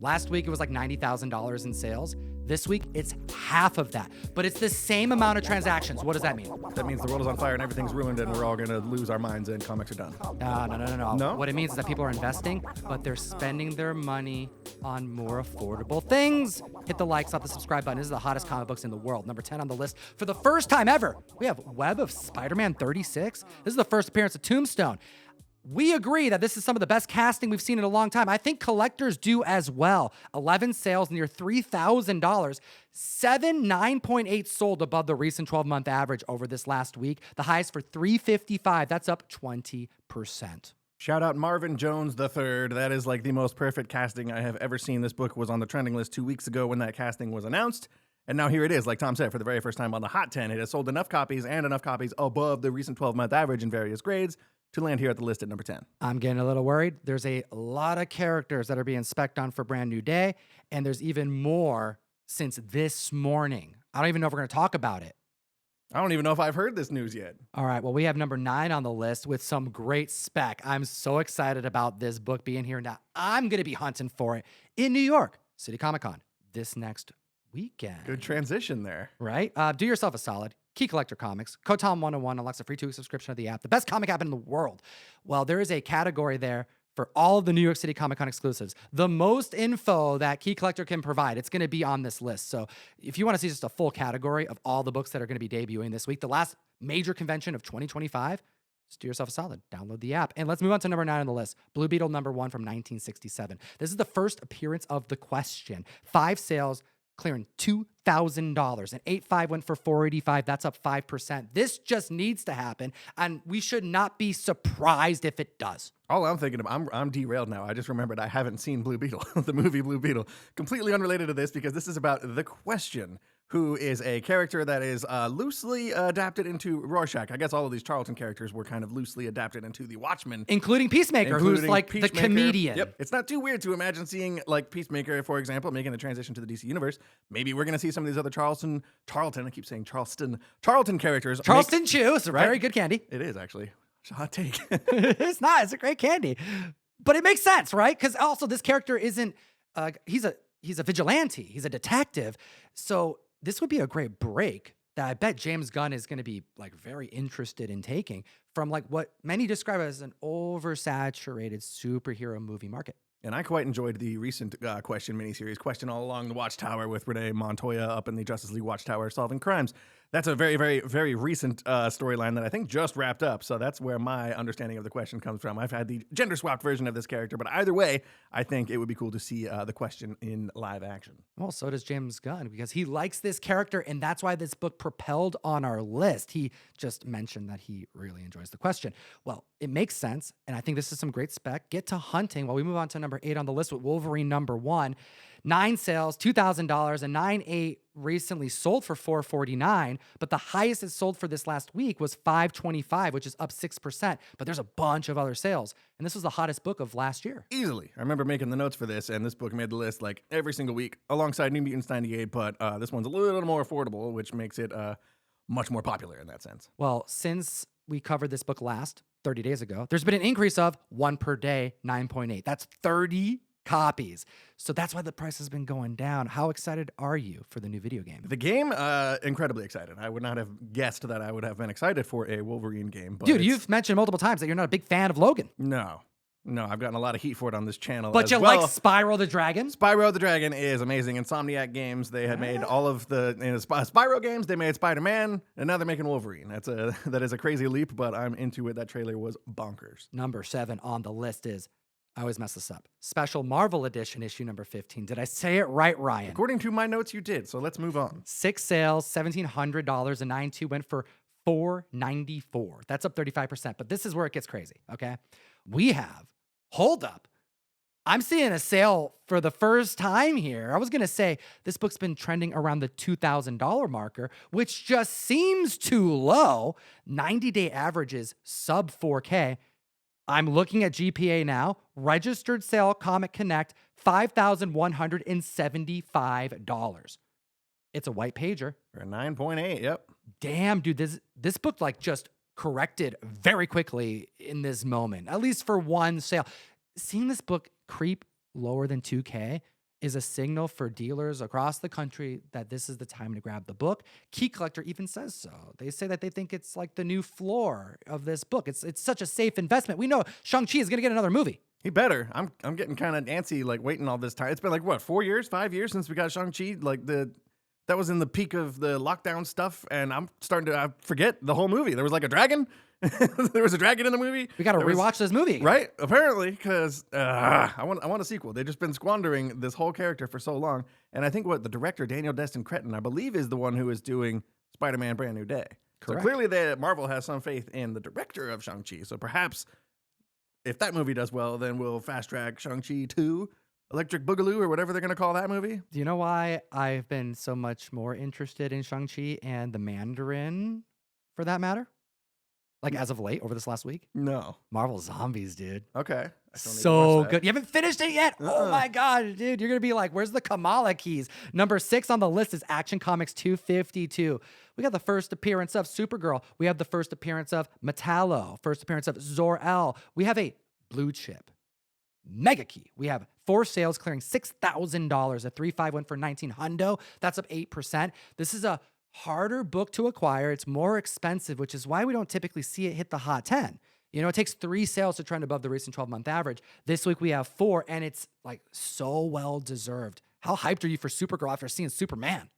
Last week, it was like $90,000 in sales. This week, it's half of that. But it's the same amount of transactions. What does that mean? That means the world is on fire and everything's ruined and we're all going to lose our minds and comics are done. No. No? What it means is that people are investing, but they're spending their money on more affordable things. Hit the like, stop the subscribe button. This is the hottest comic books in the world. Number 10 on the list. For the first time ever, we have Web of Spider-Man 36. This is the first appearance of Tombstone. We agree that this is some of the best casting we've seen in a long time. I think collectors do as well. 11 sales, near $3,000. 9.8 sold above the recent 12-month average over this last week. The highest for $355. That's up 20%. Shout out Marvin Jones III. That is like the most perfect casting I have ever seen. This book was on the trending list 2 weeks ago when that casting was announced. And now here it is, like Tom said, for the very first time on the Hot 10. It has sold enough copies and enough copies above the recent 12-month average in various grades to land here at the list at number 10. I'm getting a little worried. There's a lot of characters that are being spec'd on for Brand New Day, and there's even more since this morning. I don't even know if we're going to talk about it. I don't even know if I've heard this news yet. All right, well, we have number 9 on the list with some great spec. I'm so excited about this book being here. Now, I'm going to be hunting for it in New York City Comic Con this next weekend. Good transition there. Right? Do yourself a solid. Key Collector Comics, Kotom 101, Alexa, free 2-week subscription of the app. The best comic app in the world. Well, there is a category there for all of the New York City Comic Con exclusives. The most info that Key Collector can provide, it's going to be on this list. So if you want to see just a full category of all the books that are going to be debuting this week, the last major convention of 2025, just do yourself a solid. Download the app. And let's move on to number 9 on the list. Blue Beetle number 1 from 1967. This is the first appearance of The Question. 5 sales, clearing $2,000, and 8.5 went for $485. That's up 5%. This just needs to happen, and we should not be surprised if it does. All I'm thinking of, I'm derailed now. I just remembered I haven't seen Blue Beetle, the movie Blue Beetle. Completely unrelated to this because this is about The Question, who is a character that is loosely adapted into Rorschach. I guess all of these Charlton characters were kind of loosely adapted into the Watchmen. Including Peacemaker, who's like the comedian. Yep. It's not too weird to imagine seeing like Peacemaker, for example, making the transition to the DC universe. Maybe we're going to see some of these other Charlton, I keep saying Charlton characters. Charleston Chew. It's a very good candy. It is, actually. It's a hot take. It's not. It's a great candy. But it makes sense, right? Because also this character isn't, he's a vigilante. He's a detective. So this would be a great break that I bet James Gunn is going to be like very interested in taking from like what many describe as an oversaturated superhero movie market. And I quite enjoyed the recent Question miniseries, Question All Along the Watchtower, with Renee Montoya up in the Justice League Watchtower solving crimes. That's a very, very, very recent storyline that I think just wrapped up. So that's where my understanding of The Question comes from. I've had the gender-swapped version of this character, but either way, I think it would be cool to see The Question in live action. Well, so does James Gunn, because he likes this character, and that's why this book propelled on our list. He just mentioned that he really enjoys The Question. Well, it makes sense, and I think this is some great spec. Get to hunting while we move on to number 8 on the list with Wolverine number 1. 9 sales, $2,000, and 9.8 recently sold for $449, but the highest it sold for this last week was $525, which is up 6%, but there's a bunch of other sales, and this was the hottest book of last year. Easily. I remember making the notes for this, and this book made the list like every single week alongside New Mutants 98, but this one's a little more affordable, which makes it much more popular in that sense. Well, since we covered this book last, 30 days ago, there's been an increase of 1 per day, 9.8. That's 30 copies. So that's why the price has been going down. How excited are you for the new video game? The game, incredibly excited. I would not have guessed that I would have been excited for a Wolverine game. But dude, you've mentioned multiple times that you're not a big fan of Logan. No, I've gotten a lot of heat for it on this channel. But you like Spyro the Dragon? Spyro the Dragon is amazing. Insomniac Games, they had made all of the Spyro games. They made Spider-Man, and now they're making Wolverine. That is a crazy leap, but I'm into it. That trailer was bonkers. Number 7 on the list is, I always mess this up, Special Marvel Edition, issue number 15. Did I say it right, Ryan? According to my notes, you did, so let's move on. 6 sales, $1,700, and 9.2 went for $494. That's up 35%, but this is where it gets crazy, okay? We have, hold up, I'm seeing a sale for the first time here. I was going to say this book's been trending around the $2,000 marker, which just seems too low. 90-day averages sub 4K. I'm looking at GPA now. Registered sale, Comic Connect, $5,175. It's a white pager. For a 9.8, yep. Damn, dude, this book like just corrected very quickly in this moment, at least for one sale. Seeing this book creep lower than 2K is a signal for dealers across the country that this is the time to grab the book. Key Collector even says so. They say that they think it's like the new floor of this book. It's such a safe investment. We know Shang-Chi is going to get another movie. He better. I'm getting kind of antsy, like waiting all this time. It's been like what, 4 years, 5 years since we got Shang-Chi. Like that was in the peak of the lockdown stuff, and I'm starting to forget the whole movie. There was like a dragon. There was a dragon in the movie. We got to rewatch this movie again. Right? Apparently, because I want a sequel. They've just been squandering this whole character for so long. And I think what the director, Daniel Destin Cretton, I believe is the one who is doing Spider-Man Brand New Day. Correct. So clearly Marvel has some faith in the director of Shang-Chi. So perhaps if that movie does well, then we'll fast track Shang-Chi 2, Electric Boogaloo, or whatever they're going to call that movie. Do you know why I've been so much more interested in Shang-Chi and the Mandarin, for that matter? Like as of late, over this last week? No. Marvel Zombies, dude. Okay. I still need to So watch that. good. You haven't finished it yet? Oh my God, dude. You're going to be like, where's the Kamala keys? Number 6 on the list is Action Comics 252. We got the first appearance of Supergirl. We have the first appearance of Metallo. First appearance of Zor-El. We have a blue chip mega key. We have 4 sales clearing $6,000. A 3-5 went for 19 hundo. That's up 8%. This is a harder book to acquire. It's more expensive, which is why we don't typically see it hit the hot 10. You know, it takes 3 sales to trend above the recent 12-month average. This week we have 4, and it's like so well deserved. How hyped are you for Supergirl after seeing Superman?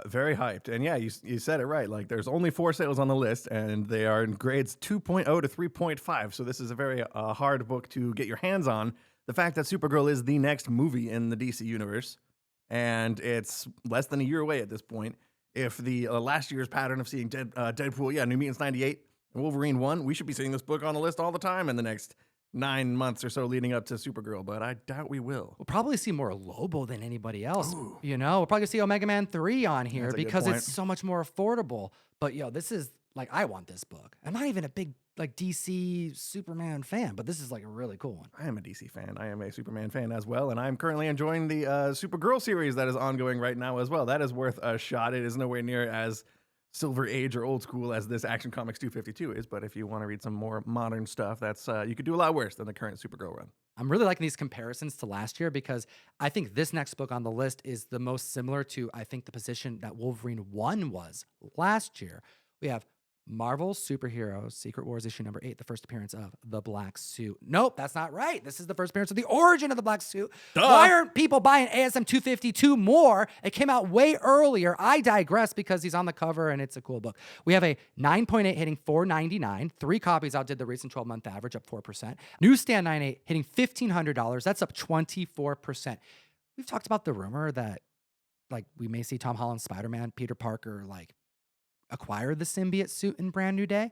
Very hyped. And yeah, you said it right. Like there's only 4 sales on the list, and they are in grades 2.0 to 3.5. So this is a very hard book to get your hands on. The fact that Supergirl is the next movie in the DC universe, and it's less than a year away at this point. If the last year's pattern of seeing Deadpool, New Mutants 98, and Wolverine 1, we should be seeing this book on the list all the time in the next 9 months or so leading up to Supergirl, but I doubt we will. We'll probably see more Lobo than anybody else. Ooh. You know, we'll probably see Omega Man 3 on here That's a good because point. it's so much more affordable. But this is like, I want this book. I'm not even a big like DC Superman fan, but this is like a really cool one. I am a DC fan. I am a Superman fan as well, and I'm currently enjoying the Supergirl series that is ongoing right now as well. That is worth a shot. It is nowhere near as Silver Age or old school as this Action Comics 252 is, but if you want to read some more modern stuff, that's you could do a lot worse than the current Supergirl run. I'm really liking these comparisons to last year because I think this next book on the list is the most similar to, I think, the position that Wolverine 1 was last year. We have Marvel Superheroes Secret Wars issue number 8, the first appearance of the Black Suit. Nope, that's not right. This is the first appearance of the origin of the Black Suit. Duh. Why aren't people buying ASM 252 more? It came out way earlier. I digress because he's on the cover and it's a cool book. We have a 9.8 hitting $4.99. 3 copies outdid the recent 12-month average, up 4%. Newsstand 9.8 hitting $1,500. That's up 24%. We've talked about the rumor that like we may see Tom Holland's Spider-Man, Peter Parker, like acquire the symbiote suit in Brand New Day.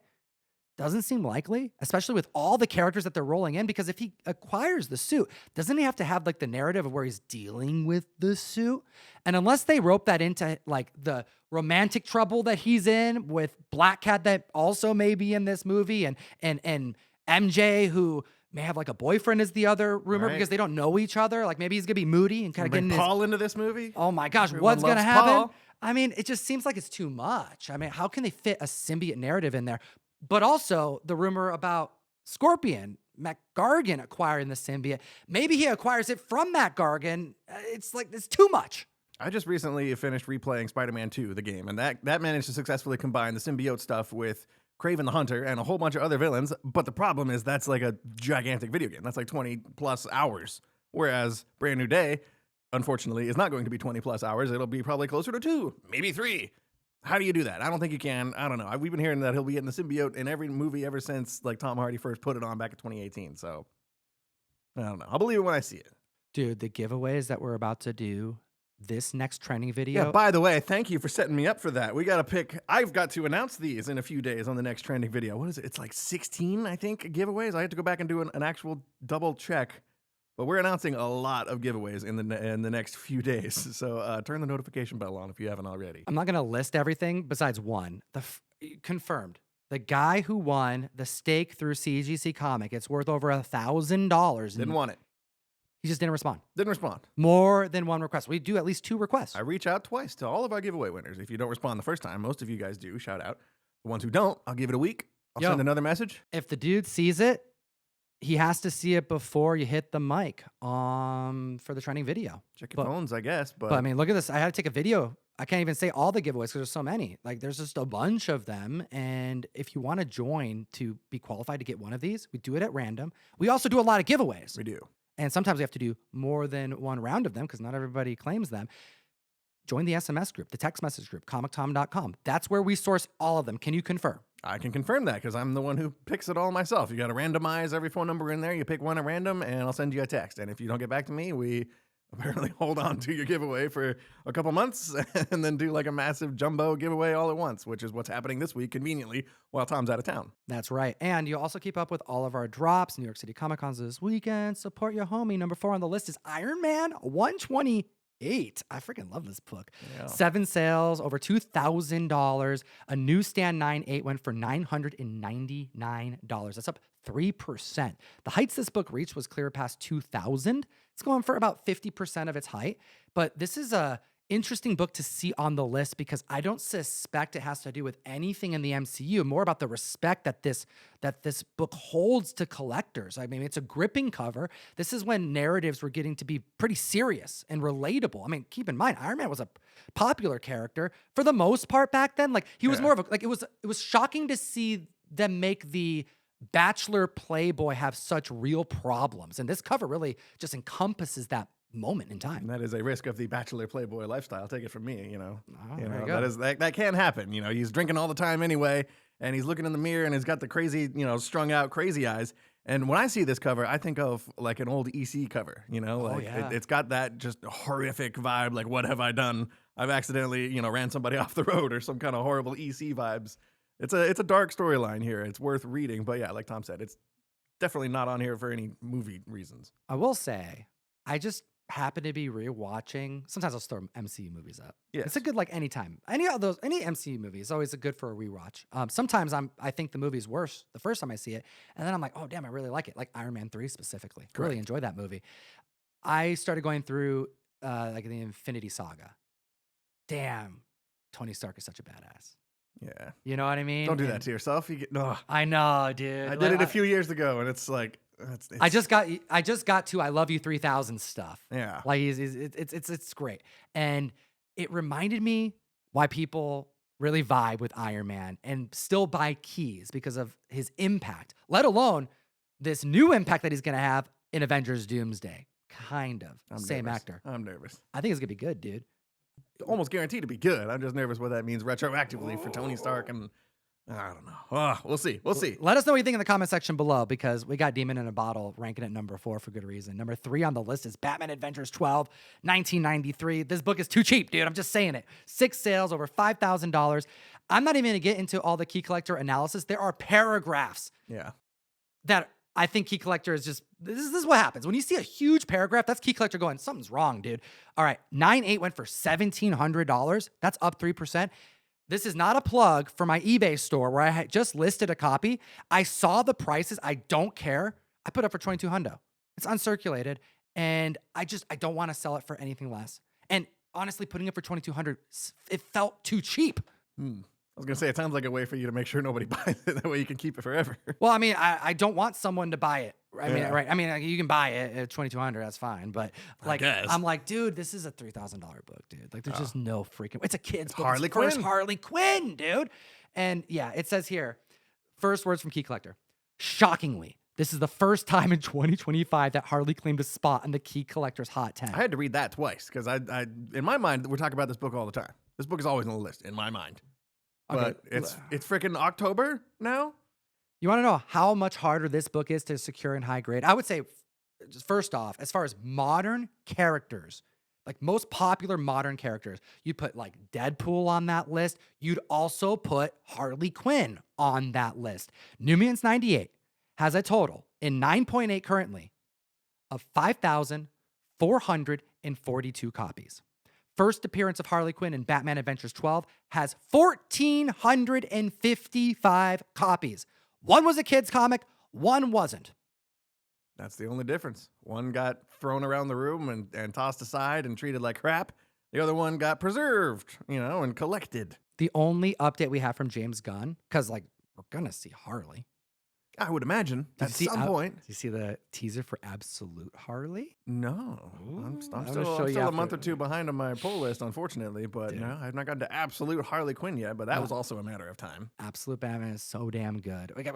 Doesn't seem likely, especially with all the characters that they're rolling in, because if he acquires the suit, doesn't he have to have like the narrative of where he's dealing with the suit? And unless they rope that into like the romantic trouble that he's in with Black Cat that also may be in this movie, and MJ, who may have like a boyfriend is the other rumor, Right. because they don't know each other. Like maybe he's gonna be moody and kind of Bring getting Paul into this movie? Oh my gosh, Everyone what's going to loves happen? Paul. I mean, it just seems like it's too much. I mean, how can they fit a symbiote narrative in there? But also the rumor about Scorpion, Matt Gargan acquiring the symbiote. Maybe he acquires it from Matt Gargan. It's like, it's too much. I just recently finished replaying Spider-Man 2, the game, and that managed to successfully combine the symbiote stuff with Kraven the Hunter and a whole bunch of other villains. But the problem is that's like a gigantic video game. That's like 20 plus hours. Whereas Brand New Day, unfortunately, is not going to be 20 plus hours. It'll be probably closer to 2, maybe 3. How do you do that? I don't think you can. I don't know. We've been hearing that he'll be getting the symbiote in every movie ever since like Tom Hardy first put it on back in 2018. So I don't know. I'll believe it when I see it. Dude, the giveaways that we're about to do, this next trending video. Yeah, by the way, thank you for setting me up for that. We got to pick. I've got to announce these in a few days on the next trending video. What is it? It's like 16, I think, giveaways. I had to go back and do an actual double check. But we're announcing a lot of giveaways in the next few days. So turn the notification bell on if you haven't already. I'm not going to list everything besides one. Confirmed. The guy who won the stake through CGC Comic, it's worth over $1,000. Didn't want it. He just didn't respond. Didn't respond. More than one request. We do at least 2 requests. I reach out twice to all of our giveaway winners. If you don't respond the first time, most of you guys do. Shout out. The ones who don't, I'll give it a week. I'll send another message. If the dude sees it, he has to see it before you hit the mic for the trending video. Check your But phones, I guess. but I mean, look at this. I had to take a video. I can't even say all the giveaways because there's so many. Like there's just a bunch of them. And if you want to join to be qualified to get one of these, we do it at random. We also do a lot of giveaways. we do. And sometimes we have to do more than one round of them because not everybody claims them. Join the SMS group, the text message group, comictom.com. That's where we source all of them. Can you confirm? I can confirm that because I'm the one who picks it all myself. You got to randomize every phone number in there. You pick one at random, and I'll send you a text. And if you don't get back to me, we apparently hold on to your giveaway for a couple months and then do like a massive jumbo giveaway all at once, which is what's happening this week conveniently while Tom's out of town. That's right. And you also keep up with all of our drops. New York City Comic Cons this weekend. Support your homie. Number 4 on the list is Iron Man 128. I freaking love this book. Yeah. 7 sales, over $2,000. A newsstand 9.8 went for $999. That's up 3%. The heights this book reached was clear past 2,000. It's going for about 50% of its height. But this is a interesting book to see on the list because I don't suspect it has to do with anything in the MCU, more about the respect that this book holds to collectors. I mean, it's a gripping cover. This is when narratives were getting to be pretty serious and relatable. I mean, keep in mind, Iron Man was a popular character for the most part back then. Like he was more of a, like it was shocking to see them make the bachelor playboy have such real problems. And this cover really just encompasses that moment in time. And that is a risk of the bachelor playboy lifestyle. Take it from me, you know. Oh, you there know you go. that can happen. You know, he's drinking all the time anyway, and he's looking in the mirror and he's got the crazy, you know, strung out crazy eyes. And when I see this cover, I think of like an old EC cover, you know, like it's got that just horrific vibe. Like, what have I done? I've accidentally, you know, ran somebody off the road or some kind of horrible EC vibes. It's a dark storyline here. It's worth reading, but yeah, like Tom said, it's definitely not on here for any movie reasons. I will say, I just happen to be rewatching. Sometimes I'll throw MCU movies up. Yes. It's a good, like, anytime. Any MCU movie is always a good for a rewatch. Sometimes I think the movie's worse the first time I see it, and then I'm like, oh damn, I really like it. Like Iron Man 3 specifically. Correct. Really enjoy that movie. I started going through like the Infinity Saga. Damn, Tony Stark is such a badass. Yeah. You know what I mean? Don't do that to yourself. You get no. I know, dude. I did it a few years ago, and it's like I just got to I love you 3000 stuff. yeah. Like it's great. And it reminded me why people really vibe with Iron Man and still buy keys because of his impact, let alone this new impact that he's going to have in Avengers Doomsday. Kind of. I'm Same nervous. actor. I'm nervous. I think it's going to be good, dude. Almost guaranteed to be good. I'm just nervous what that means retroactively for Tony Stark, and I don't know. We'll see. We'll see. Let us know what you think in the comment section below because we got Demon in a Bottle ranking at number 4 for good reason. Number 3 on the list is Batman Adventures 12, 1993. This book is too cheap, dude. I'm just saying it. 6 sales, over $5,000. I'm not even going to get into all the key collector analysis. There are paragraphs Yeah. that I think key collector is just, this is what happens. When you see a huge paragraph, that's key collector going, something's wrong, dude. All right, 9.8 went for $1,700. That's up 3%. This is not a plug for my eBay store where I had just listed a copy. I saw the prices. I don't care. I put it up for 2,200. It's uncirculated, and I don't want to sell it for anything less. And honestly, putting it for 2,200, it felt too cheap. I was gonna say it sounds like a way for you to make sure nobody buys it. That way you can keep it forever. Well, I mean, I don't want someone to buy it. I mean, Yeah. right? I mean, you can buy it at 2,200. That's fine. But like, guess. I'm like, dude, this is a $3,000 book, dude. Like, there's just no freaking. It's a kid's book. Harley It's the first Quinn. Harley Quinn, dude. And yeah, it says here, first words from Key Collector. Shockingly, this is the first time in 2025 that Harley claimed a spot on the Key Collector's Hot 10. I had to read that twice because I in my mind we're talking about this book all the time. This book is always on the list in my mind. Okay. But it's freaking October now. You want to know how much harder this book is to secure in high grade? I would say, just first off, as far as modern characters, like most popular modern characters, you'd put like Deadpool on that list. You'd also put Harley Quinn on that list. New Mutants 98 has a total in 9.8 currently of 5,442 copies. First appearance of Harley Quinn in Batman Adventures 12 has 1,455 copies. One was a kid's comic, one wasn't. That's the only difference. One got thrown around the room and tossed aside and treated like crap. The other one got preserved, and collected. The only update we have from James Gunn, because like we're gonna see Harley. I would imagine Did at you see some point. Did you see the teaser for Absolute Harley? No, Ooh, I'm I'm gonna still show you a month after. or two behind on my pull list, unfortunately. But Dude. no, I've not gotten to absolute Harley Quinn yet. But that No. was also a matter of time. Absolute Batman is so damn good. Wait.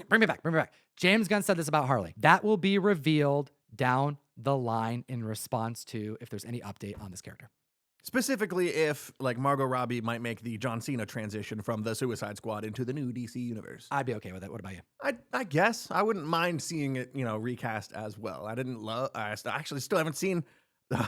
Bring me back. Bring me back. James Gunn said this about Harley. That will be revealed down the line in response to if there's any update on this character. Specifically, if like Margot Robbie might make the John Cena transition from the Suicide Squad into the new DC universe. I'd be okay with it. What about you? I guess I wouldn't mind seeing it, recast as well. I actually still haven't seen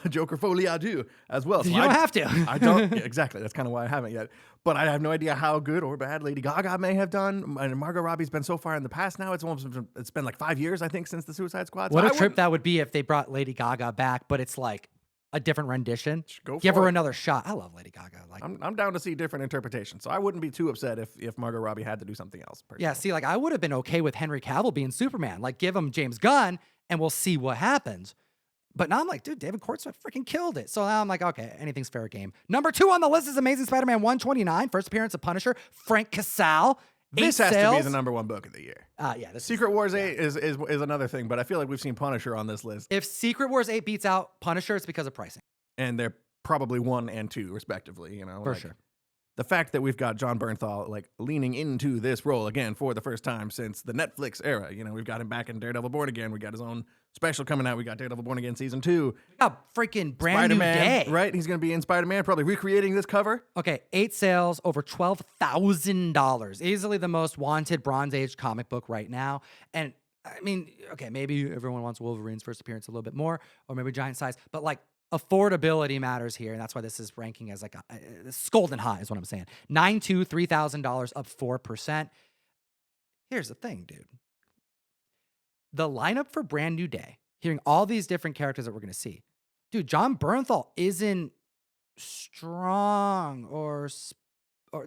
Joker Folie à Deux as well. So You don't have to. I don't exactly. That's kind of why I haven't yet. But I have no idea how good or bad Lady Gaga may have done. And Margot Robbie's been so far in the past now. It's been like 5 years, I think, since the Suicide Squad. What So a I trip wouldn't- that would be if they brought Lady Gaga back, but it's like a different rendition. Go Give for her it. another shot. I love Lady Gaga. Like, I'm down to see different interpretations. So I wouldn't be too upset if Margot Robbie had to do something else. Personally. yeah, see, like I would have been okay with Henry Cavill being Superman. Like, give him James Gunn and we'll see what happens. But now I'm like, dude, David Cornswet freaking killed it. So now I'm like, okay, anything's fair game. Number 2 on the list is Amazing Spider-Man 129, first appearance of Punisher, Frank Casal. This 8 has sales. to be the number 1 book of the year. Yeah, this Secret Wars 8 is another thing, but I feel like we've seen Punisher on this list, if Secret Wars 8 beats out Punisher, it's because of pricing. and they're probably 1 and 2 respectively. For like, sure. The fact that we've got John Bernthal like leaning into this role again for the first time since the Netflix era. We've got him back in Daredevil Born Again. We got his own special coming out. We got Daredevil Born Again season 2. We got freaking brand Spider-Man, new day. right? He's going to be in Spider-Man, probably recreating this cover. Okay, 8 sales, over $12,000. Easily the most wanted Bronze Age comic book right now. And I mean, okay, maybe everyone wants Wolverine's first appearance a little bit more, or maybe giant size, but like affordability matters here. And that's why this is ranking as like a scolding high is what I'm saying. 9.2, $3,000, up 4%. Here's the thing, dude. The lineup for Brand New Day, hearing all these different characters that we're going to see. Dude, John Bernthal isn't strong or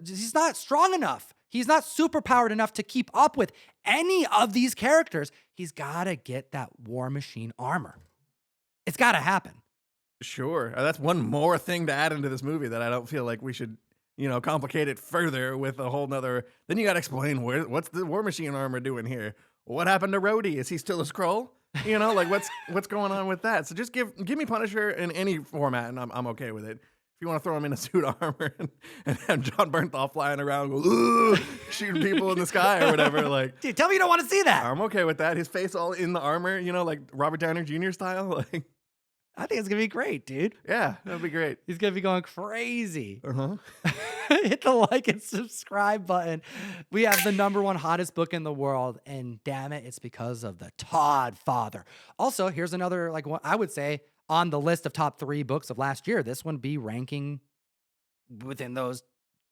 he's not strong enough. He's not superpowered enough to keep up with any of these characters. He's got to get that War Machine armor. It's got to happen. Sure. That's one more thing to add into this movie that I don't feel like we should, complicate it further with a whole nother. Then you got to explain what's the War Machine armor doing here? What happened to Rhodey? Is he still a Skrull? Like what's going on with that? So just give me Punisher in any format, and I'm okay with it. If you want to throw him in a suit of armor and have John Bernthal flying around, shooting people in the sky or whatever, like, Dude, tell me you don't want to see that. I'm okay with that. His face all in the armor, like Robert Downey Jr. style, like. I think it's going to be great, dude. Yeah, that'd be great. He's going to be going crazy. Uh-huh. Hit the like and subscribe button. We have the number 1 hottest book in the world, and damn it, it's because of the Todd father. Also, here's another, like, what I would say on the list of top 3 books of last year. This one be ranking within those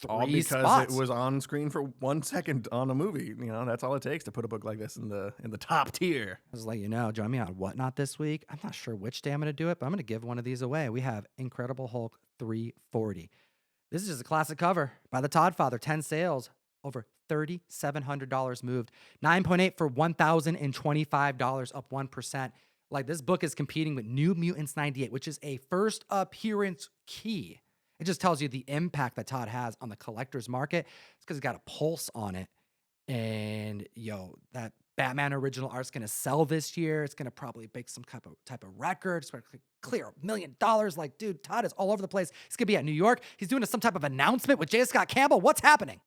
3 All because spots. it was on screen for 1 second on a movie. That's all it takes to put a book like this in the top tier. I was like, join me on Whatnot this week. I'm not sure which day I'm going to do it, but I'm going to give one of these away. We have Incredible Hulk 340. This is just a classic cover by the Todd father. 10 sales, over $3,700 moved. 9.8 for $1,025, up 1%. Like, this book is competing with New Mutants 98, which is a first appearance key. It just tells you the impact that Todd has on the collector's market. It's because he's got a pulse on it. And, that Batman original art's going to sell this year. It's going to probably break some type of record. It's going to clear $1 million. Like, dude, Todd is all over the place. He's going to be at New York. He's doing some type of announcement with J. Scott Campbell. What's happening?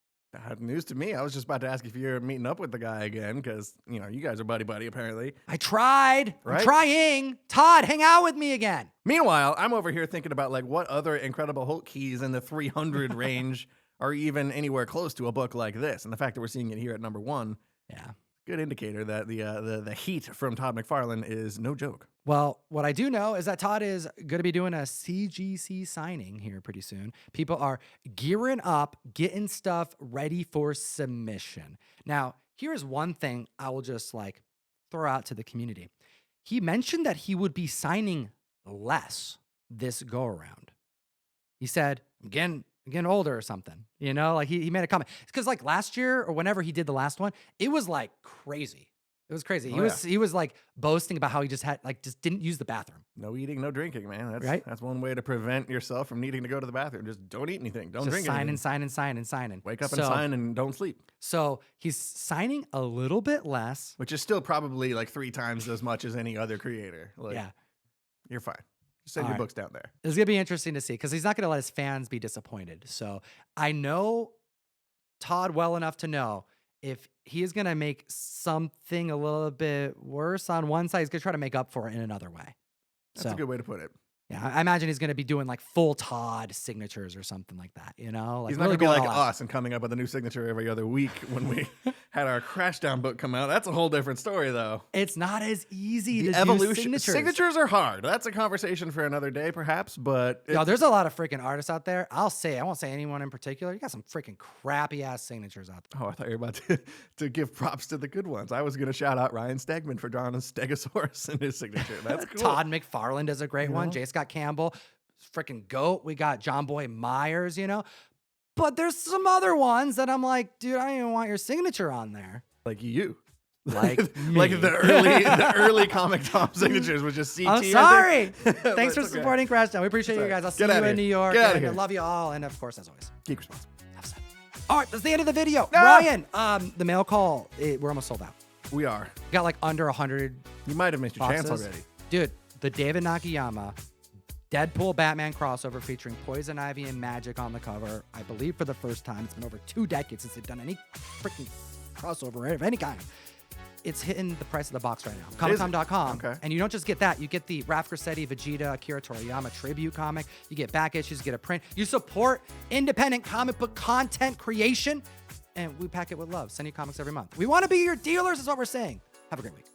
News to me. I was just about to ask if you're meeting up with the guy again because, you guys are buddy-buddy apparently. I tried. Right? I'm trying. Todd, hang out with me again. Meanwhile, I'm over here thinking about like what other Incredible Hulk keys in the 300 range are even anywhere close to a book like this. And the fact that we're seeing it here at number 1. Yeah. Good indicator that the heat from Todd McFarlane is no joke. Well, what I do know is that Todd is going to be doing a CGC signing here pretty soon. People are gearing up, getting stuff ready for submission. Now, here's one thing I will just like throw out to the community. He mentioned that he would be signing less this go around. He said, I'm getting older or something, like he made a comment. It's because like last year or whenever he did the last one, it was like crazy. It was crazy. Oh, He was like boasting about how he just didn't use the bathroom. No eating, no drinking, man. That's Right? That's one way to prevent yourself from needing to go to the bathroom. Just don't eat anything. Don't Just drink sign anything. and sign and sign and signing. Wake up and sign and don't sleep. So he's signing a little bit less. Which is still probably like 3 times as much as any other creator. Like, Yeah. you're fine. Just send All your right. books down there. It's going to be interesting to see because he's not going to let his fans be disappointed. So I know Todd well enough to know if he is going to make something a little bit worse on one side, he's going to try to make up for it in another way. That's a good way to put it. Yeah, I imagine he's going to be doing like full Todd signatures or something like that, you know? Like He's not really going to be going like all out. us and coming up with a new signature every other week when we had our Crashdown book come out. That's a whole different story, though. It's not as easy The to evolution. do Signatures are hard. That's a conversation for another day, perhaps. But Yo, there's a lot of freaking artists out there. I won't say anyone in particular. You got some freaking crappy ass signatures out there. oh, I thought you were about to give props to the good ones. I was going to shout out Ryan Stegman for drawing a Stegosaurus in his signature. That's cool. Todd McFarlane does a great one. know? J. Scott Campbell, freaking GOAT. We got John Boy Myers, you know? But there's some other ones that I'm like, dude, I don't even want your signature on there. Like you. Like like me. the early Comic Tom signatures was just CT. I'm sorry. But Thanks for it's okay. supporting Crashdown. We appreciate you Sorry. guys. I'll see Get you outta in here. New York. Get outta And I here. love you all. And of course, as always, Keep responsible. have fun. All right, that's the end of the video. No! Ryan, the mail call, we're almost sold out. We are. Got like under 100 You might have missed your chance boxes. already. Dude, the David Nakayama Deadpool Batman crossover featuring Poison Ivy and Magic on the cover. I believe for the first time. It's been over 2 decades since they've done any freaking crossover of any kind. It's hitting the price of the box right now. Is it? Comiccom.com. Okay. And you don't just get that. You get the Raf Grassetti, Vegeta, Akira Toriyama tribute comic. You get back issues, you get a print. You support independent comic book content creation. And we pack it with love. Send you comics every month. We want to be your dealers is what we're saying. Have a great week.